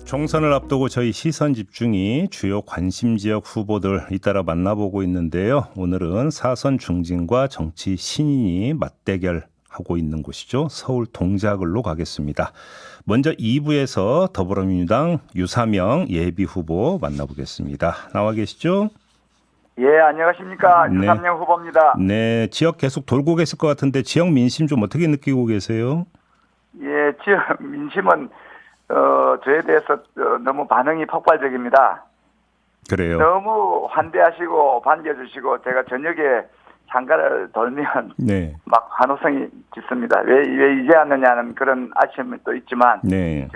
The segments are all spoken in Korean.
총선을 앞두고 저희 시선 집중이 주요 관심 지역 후보들 잇따라 만나보고 있는데요. 오늘은 사선 중진과 정치 신인이 맞대결하고 있는 곳이죠. 서울 동작을로 가겠습니다. 먼저 2부에서 더불어민주당 유사명 예비 후보 만나보겠습니다. 나와 계시죠? 예, 안녕하십니까. 네. 유삼영 후보입니다. 네, 지역 계속 돌고 계실 것 같은데 지역 민심 좀 어떻게 느끼고 계세요? 예, 지역 민심은 저에 대해서 너무 반응이 폭발적입니다. 그래요. 너무 환대하시고 반겨주시고 제가 저녁에 장가를 돌면 네. 막 환호성이 짙습니다. 왜 이제 왔느냐는 그런 아쉬움이 또 있지만 네.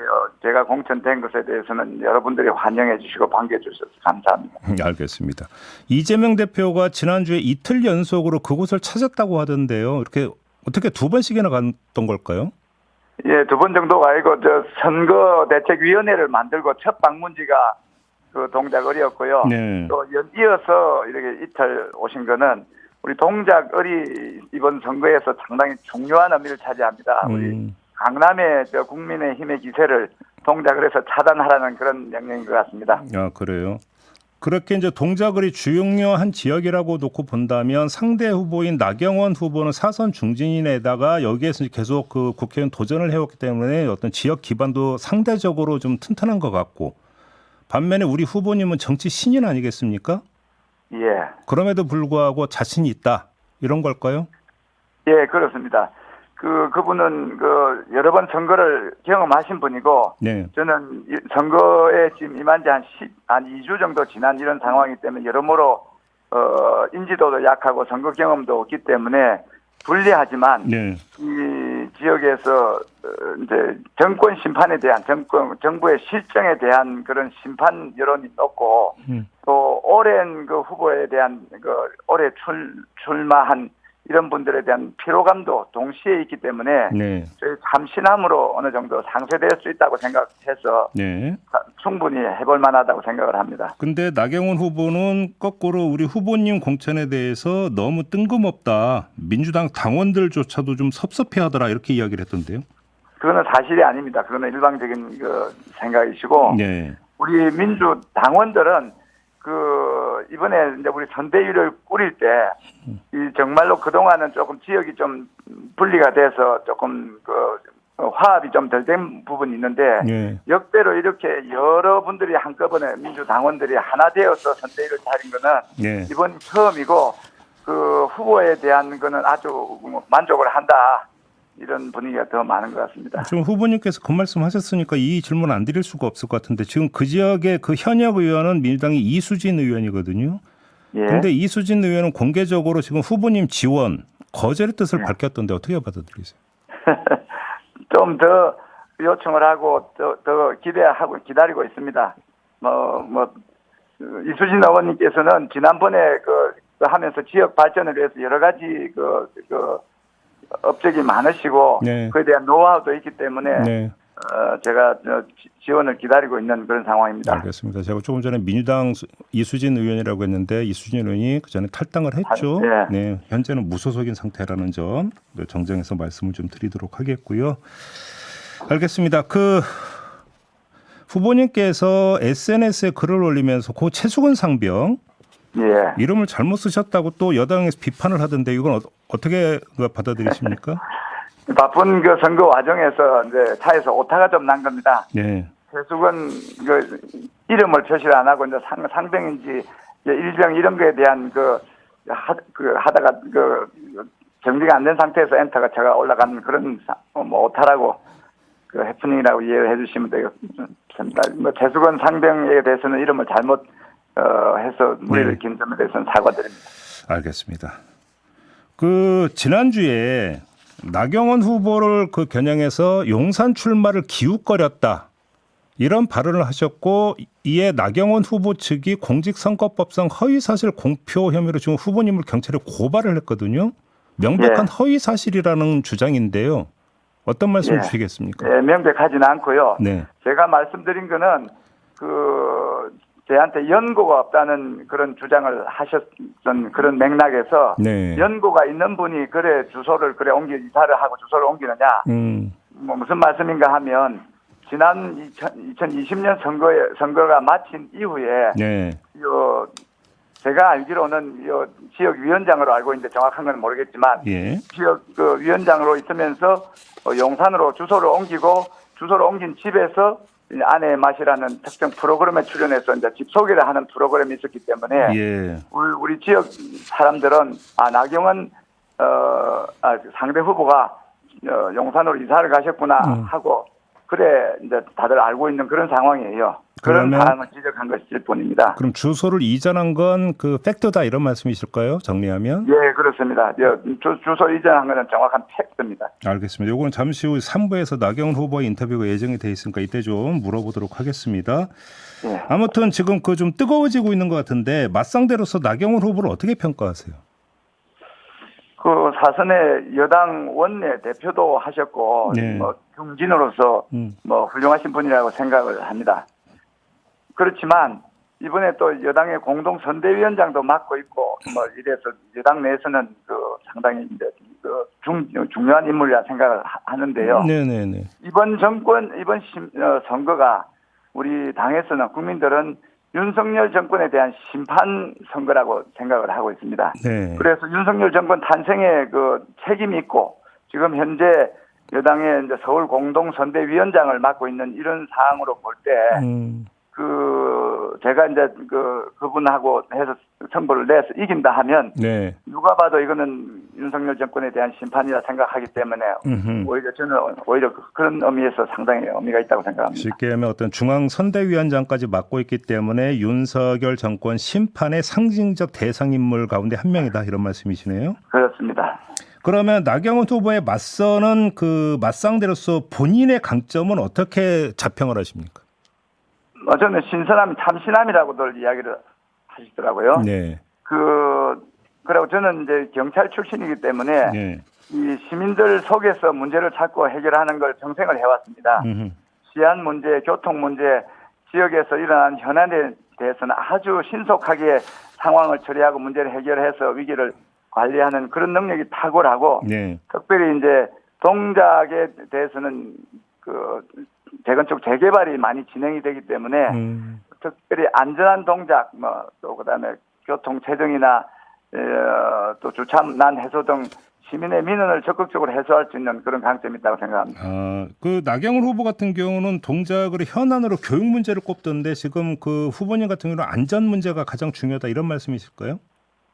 제가 공천된 것에 대해서는 여러분들이 환영해 주시고 반겨 주셔서 감사합니다. 알겠습니다. 이재명 대표가 지난주에 이틀 연속으로 그곳을 찾았다고 하던데요. 이렇게 어떻게 두 번씩이나 갔던 걸까요? 예, 두 번 정도가 아니고 선거대책위원회를 만들고 첫 방문지가 그 동작을이었고요. 네. 또 이어서 이렇게 이틀 오신 거는 우리 동작을이 이번 선거에서 상당히 중요한 의미를 차지합니다. 우리 강남의 국민의힘의 기세를 동작을에서 차단하라는 그런 명령인 것 같습니다. 아, 그래요. 그렇게 이제 동작을이 중요한 지역이라고 놓고 본다면 상대 후보인 나경원 후보는 사선 중진인에다가 여기에서 계속 그 국회의원 도전을 해왔기 때문에 어떤 지역 기반도 상대적으로 좀 튼튼한 것 같고, 반면에 우리 후보님은 정치 신인 아니겠습니까? 예. 그럼에도 불구하고 자신이 있다 이런 걸까요? 예, 그렇습니다. 그분은 여러 번 선거를 경험하신 분이고, 네. 저는 선거에 지금 임한 지 한 2주 정도 지난 이런 상황이기 때문에 여러모로, 인지도도 약하고 선거 경험도 없기 때문에 불리하지만, 네. 이 지역에서, 이제 정권 심판에 대한 정부의 실정에 대한 그런 심판 여론이 높고, 또 오랜 그 후보에 대한 올해 출마한 이런 분들에 대한 피로감도 동시에 있기 때문에 네. 저희 참신함으로 어느 정도 상쇄될 수 있다고 생각해서 네. 충분히 해볼 만하다고 생각을 합니다. 근데 나경원 후보는 거꾸로 우리 후보님 공천에 대해서 너무 뜬금없다. 민주당 당원들조차도 좀 섭섭해하더라 이렇게 이야기를 했던데요. 그거는 사실이 아닙니다. 그거는 일방적인 생각이시고 네. 우리 민주 당원들은 이번에 이제 우리 선대위를 꾸릴 때 이 정말로 그동안은 조금 지역이 좀 분리가 돼서 조금 화합이 좀 덜 된 부분이 있는데 네. 역대로 이렇게 여러분들이 한꺼번에 민주 당원들이 하나 되어서 선대위를 차린 거는 네. 이번 처음이고 그 후보에 대한 거는 아주 만족을 한다. 이런 분위기가 더 많은 것 같습니다. 지금 후보님께서 그 말씀하셨으니까 이 질문 안 드릴 수가 없을 것 같은데 지금 그 지역의 그 현역 의원은 민주당의 이수진 의원이거든요. 예. 근데 이수진 의원은 공개적으로 지금 후보님 지원 거절의 뜻을 밝혔던데 어떻게 받아들이세요? 좀 더 요청을 하고 더 기대하고 기다리고 있습니다. 이수진 의원님께서는 지난번에 하면서 지역 발전을 위해서 여러 가지 업적이 많으시고 네. 그에 대한 노하우도 있기 때문에 네. 제가 지원을 기다리고 있는 그런 상황입니다. 알겠습니다. 제가 조금 전에 민주당 이수진 의원이라고 했는데 이수진 의원이 그 전에 탈당을 했죠. 네. 네, 현재는 무소속인 상태라는 점 정정해서 말씀을 좀 드리도록 하겠고요. 알겠습니다. 후보님께서 SNS에 글을 올리면서 고 최수근 상병 예. 이름을 잘못 쓰셨다고 또 여당에서 비판을 하던데 이건 어떻게 받아들이십니까? 바쁜 선거 과정에서 이제 차에서 오타가 좀 난 겁니다. 네. 최수근 이름을 표시를 안 하고 이제 상병인지 일병 이런 거에 대한 하다가 정리가 안 된 상태에서 엔터가 제가 올라가는 그런 오타라고 해프닝이라고 이해를 해주시면 되겠습니다. 최수근 상병에 대해서는 이름을 잘못 해서 무리를 긴 점에 대해서는 사과드립니다. 알겠습니다. 지난주에 나경원 후보를 겨냥해서 용산 출마를 기웃거렸다. 이런 발언을 하셨고 이에 나경원 후보 측이 공직선거법상 허위사실 공표 혐의로 지금 후보님을 경찰에 고발을 했거든요. 명백한 허위사실이라는 주장인데요. 어떤 말씀 주시겠습니까? 네, 명백하지는 않고요. 네. 제가 말씀드린 거는 저한테 연고가 없다는 그런 주장을 하셨던 그런 맥락에서 네. 연고가 있는 분이 이사를 하고 주소를 옮기느냐 무슨 말씀인가 하면 지난 2020년 선거가 마친 이후에 네. 제가 알기로는 지역 위원장으로 알고 있는데 정확한 건 모르겠지만 예. 지역 그 위원장으로 있으면서 용산으로 주소를 옮긴 집에서 이제 아내의 맛이라는 특정 프로그램에 출연해서 이제 집 소개를 하는 프로그램이 있었기 때문에 예. 우리 지역 사람들은 나경원 상대 후보가 용산으로 이사를 가셨구나 하고 그래 이제 다들 알고 있는 그런 상황이에요. 그런 그러면- 사항을 지적한 것일 뿐입니다. 그럼 주소를 이전한 건 그 팩트다 이런 말씀이실까요? 정리하면? 예, 그렇습니다. 주소 이전한 것은 정확한 팩트입니다. 알겠습니다. 요거는 잠시 후 3부에서 나경원 후보의 인터뷰가 예정이 돼 있으니까 이때 좀 물어보도록 하겠습니다. 예. 아무튼 지금 그 좀 뜨거워지고 있는 것 같은데 맞상대로서 나경원 후보를 어떻게 평가하세요? 그 사선의 여당 원내 대표도 하셨고 네. 중진으로서 훌륭하신 분이라고 생각을 합니다. 그렇지만 이번에 또 여당의 공동 선대위원장도 맡고 있고 이래서 여당 내에서는 상당히 이제 중요한 인물이라 생각을 하는데요. 네네네. 이번 선거가 우리 당에서는 국민들은 윤석열 정권에 대한 심판 선거라고 생각을 하고 있습니다. 네. 그래서 윤석열 정권 탄생에 책임이 있고 지금 현재 여당의 이제 서울 공동선대위원장을 맡고 있는 이런 상황으로 볼 때 제가 이제 그분하고 해서 선거를 내서 이긴다 하면 네. 누가 봐도 이거는 윤석열 정권에 대한 심판이라 생각하기 때문에 오히려 그런 의미에서 상당히 의미가 있다고 생각합니다. 쉽게 하면 어떤 중앙선대위원장까지 맡고 있기 때문에 윤석열 정권 심판의 상징적 대상 인물 가운데 한 명이다 이런 말씀이시네요. 그렇습니다. 그러면 나경원 후보에 맞서는 그 맞상대로서 본인의 강점은 어떻게 자평을 하십니까? 저는 참신함이라고들 이야기를 하시더라고요. 네. 그리고 저는 이제 경찰 출신이기 때문에 네. 이 시민들 속에서 문제를 찾고 해결하는 걸 평생을 해왔습니다. 치안 문제, 교통 문제, 지역에서 일어난 현안에 대해서는 아주 신속하게 상황을 처리하고 문제를 해결해서 위기를 관리하는 그런 능력이 탁월하고 네. 특별히 이제 동작에 대해서는 재건축 재개발이 많이 진행이 되기 때문에 특별히 안전한 동작 또 그다음에 교통 체증이나 또 주차난 해소 등 시민의 민원을 적극적으로 해소할 수 있는 그런 강점이 있다고 생각합니다. 그 나경원 후보 같은 경우는 동작으로 현안으로 교육 문제를 꼽던데 지금 그 후보님 같은 경우는 안전 문제가 가장 중요하다 이런 말씀이실까요?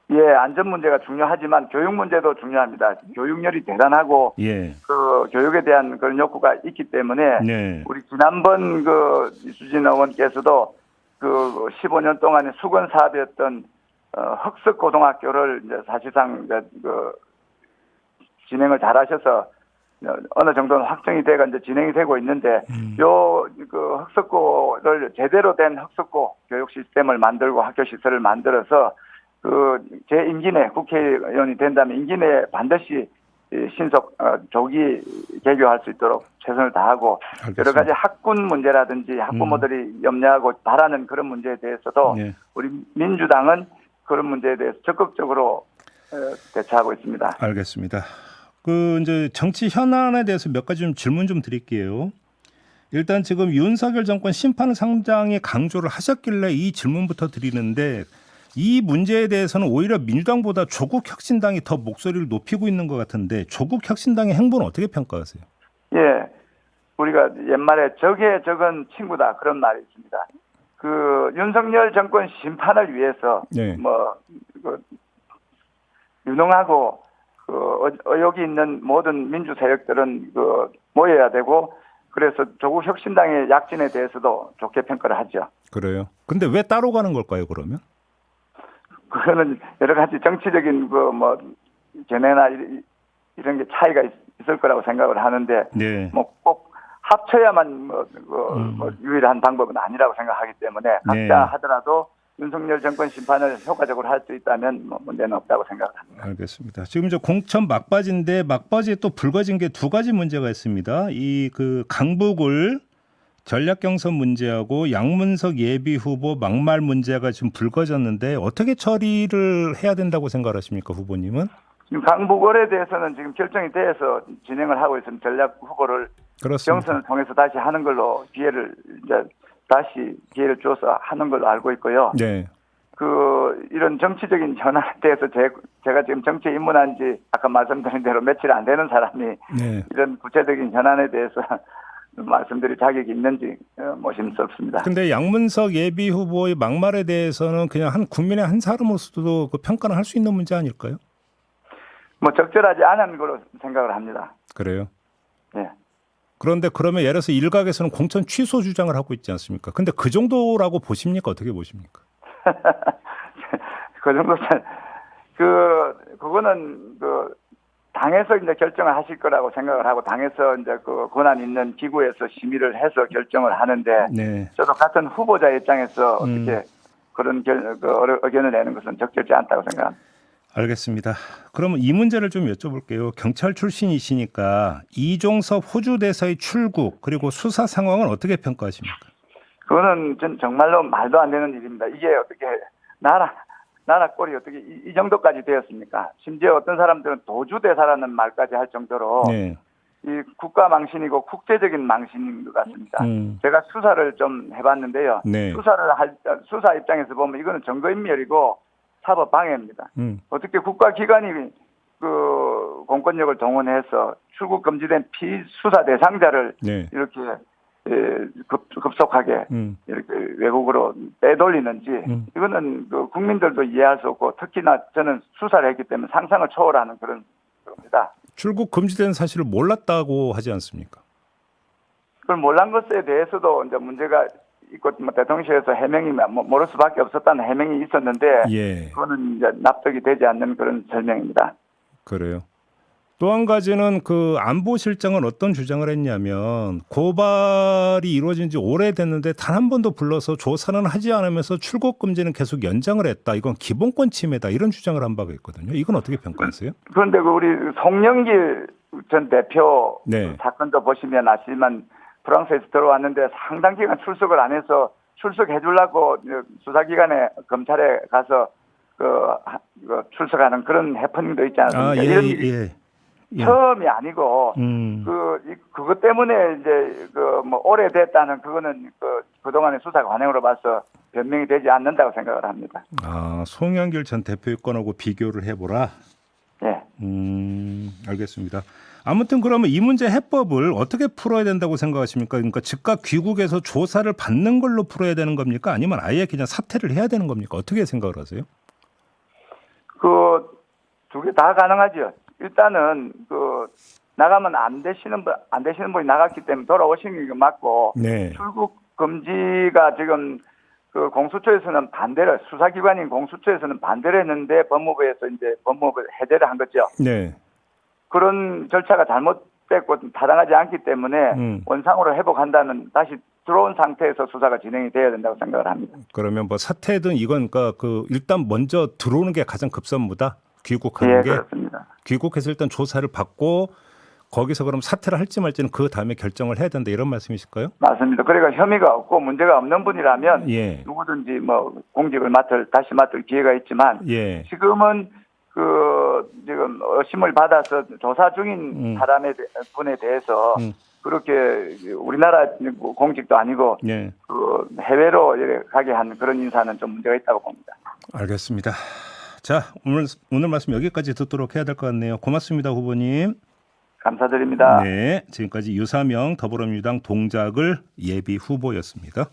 예, 안전 문제가 중요하지만 교육 문제도 중요합니다. 교육열이 대단하고 예. 교육에 대한 그런 욕구가 있기 때문에 네. 우리 지난번 이수진 의원께서도 15년 동안의 수건 사업이었던 흑석 고등학교를 이제 사실상 진행을 잘하셔서 어느 정도는 확정이 돼가 이제 진행이 되고 있는데 흑석고를 제대로 된 흑석고 교육 시스템을 만들고 학교 시설을 만들어서 제 임기 내 국회의원이 된다면 임기 내에 반드시 신속 조기 개교할 수 있도록 최선을 다하고 알겠습니다. 여러 가지 학군 문제라든지 학부모들이 염려하고 바라는 그런 문제에 대해서도 네. 우리 민주당은 그런 문제에 대해서 적극적으로 대처하고 있습니다. 알겠습니다. 이제 정치 현안에 대해서 몇 가지 좀 질문 좀 드릴게요. 일단 지금 윤석열 정권 심판을 상당히 강조를 하셨길래 이 질문부터 드리는데 이 문제에 대해서는 오히려 민주당보다 조국혁신당이 더 목소리를 높이고 있는 것 같은데 조국혁신당의 행보는 어떻게 평가하세요? 예, 우리가 옛말에 적에 적은 친구다 그런 말이 있습니다. 윤석열 정권 심판을 위해서 네. 유능하고 의욕이 있는 모든 민주 세력들은 모여야 되고 그래서 조국혁신당의 약진에 대해서도 좋게 평가를 하죠. 그래요. 근데 왜 따로 가는 걸까요, 그러면? 그거는 여러 가지 정치적인 견해나 이런 게 차이가 있을 거라고 생각을 하는데 네. 꼭 합쳐야만 유일한 방법은 아니라고 생각하기 때문에 각자 네. 하더라도 윤석열 정권 심판을 효과적으로 할 수 있다면 문제는 없다고 생각합니다. 알겠습니다. 지금 이제 공천 막바지인데 막바지에 또 불거진 게 두 가지 문제가 있습니다. 강북을 전략 경선 문제하고 양문석 예비 후보 막말 문제가 지금 불거졌는데 어떻게 처리를 해야 된다고 생각하십니까, 후보님은? 지금 강북을에 대해서는 지금 결정이 돼서 진행을 하고 있습니다. 전략 후보를 그렇습니다. 경선을 통해서 다시 하는 걸로 다시 기회를 줘서 하는 걸로 알고 있고요. 네. 이런 정치적인 현안에 대해서 제가 지금 정치에 입문한 지 아까 말씀드린 대로 며칠 안 되는 사람이 네. 이런 구체적인 현안에 대해서 말씀드릴 자격이 있는지 모심스럽습니다. 근데 양문석 예비 후보의 막말에 대해서는 그냥 한 국민의 한 사람으로서도 그 평가는 할 수 있는 문제 아닐까요? 뭐 적절하지 않은 걸로 생각을 합니다. 그래요. 예. 그런데 그러면 예를 들어서 일각에서는 공천 취소 주장을 하고 있지 않습니까? 근데 그 정도라고 보십니까? 어떻게 보십니까? 그 정도 그거는 당에서 이제 결정을 하실 거라고 생각을 하고 당에서 이제 그 권한 있는 기구에서 심의를 해서 결정을 하는데 네. 저도 같은 후보자 입장에서 어떻게 그런 의견을 내는 것은 적절치 않다고 생각합니다. 알겠습니다. 그러면 이 문제를 좀 여쭤볼게요. 경찰 출신이시니까 이종섭 호주 대사의 출국 그리고 수사 상황은 어떻게 평가하십니까? 그거는 정말로 말도 안 되는 일입니다. 이게 어떻게 나라 꼴이 어떻게 이 정도까지 되었습니까? 심지어 어떤 사람들은 도주대사라는 말까지 할 정도로 네. 이 국가 망신이고 국제적인 망신인 것 같습니다. 제가 수사를 좀 해봤는데요. 네. 수사 입장에서 보면 이거는 증거인멸이고 사법 방해입니다. 어떻게 국가기관이 그 공권력을 동원해서 출국 금지된 피수사 대상자를 네. 이렇게 급속하게 이렇게 외국으로 빼돌리는지 이거는 그 국민들도 이해할 수 없고 특히나 저는 수사를 했기 때문에 상상을 초월하는 그런 겁니다. 출국 금지된 사실을 몰랐다고 하지 않습니까? 그걸 몰란 것에 대해서도 이제 문제가 있고 뭐 대통령실에서 해명이 모를 수밖에 없었다는 해명이 있었는데 예. 그거는 이제 납득이 되지 않는 그런 설명입니다. 그래요. 또 한 가지는 그 안보실장은 어떤 주장을 했냐면 고발이 이루어진 지 오래됐는데 단 한 번도 불러서 조사는 하지 않으면서 출국 금지는 계속 연장을 했다. 이건 기본권 침해다. 이런 주장을 한 바가 있거든요. 이건 어떻게 평가하세요? 그런데 우리 송영길 전 대표 네. 사건도 보시면 아시지만 프랑스에서 들어왔는데 상당 기간 출석을 안 해서 출석해 주려고 수사기관에 검찰에 가서 출석하는 그런 해프닝도 있지 않습니까? 이런 일이 처음이 아니고 그것 때문에 이제 뭐 오래됐다는 그거는 그동안의 수사 관행으로 봐서 변명이 되지 않는다고 생각을 합니다. 아, 송영길 전 대표의 건하고 비교를 해보라. 예. 알겠습니다. 아무튼 그러면 이 문제 해법을 어떻게 풀어야 된다고 생각하십니까? 그러니까 즉각 귀국해서 조사를 받는 걸로 풀어야 되는 겁니까? 아니면 아예 그냥 사퇴를 해야 되는 겁니까? 어떻게 생각을 하세요? 두 개 다 가능하죠. 일단은 나가면 안 되시는 분이 나갔기 때문에 돌아오시는 게 맞고 네. 출국 금지가 지금 공수처에서는 수사기관인 공수처에서는 반대를 했는데 법무부에서 이제 법무부 해제를 한 거죠. 네. 그런 절차가 잘못됐고 타당하지 않기 때문에 원상으로 회복한다는 다시 들어온 상태에서 수사가 진행이 돼야 된다고 생각을 합니다. 그러면 뭐 사퇴든 이건 일단 먼저 들어오는 게 가장 급선무다. 귀국하는 게. 그렇습니다. 귀국해서 일단 조사를 받고 거기서 그럼 사퇴를 할지 말지는 그 다음에 결정을 해야 된다 이런 말씀이실까요? 맞습니다. 그러니까 혐의가 없고 문제가 없는 분이라면 예. 누구든지 뭐 공직을 다시 맡을 기회가 있지만 예. 지금은 지금 의심을 받아서 조사 중인 분에 대해서 그렇게 우리나라 공직도 아니고 예. 해외로 가게 한 그런 인사는 좀 문제가 있다고 봅니다. 알겠습니다. 자, 오늘 말씀 여기까지 듣도록 해야 될 것 같네요. 고맙습니다, 후보님. 감사드립니다. 네, 지금까지 유사명 더불어민주당 동작을 예비 후보였습니다.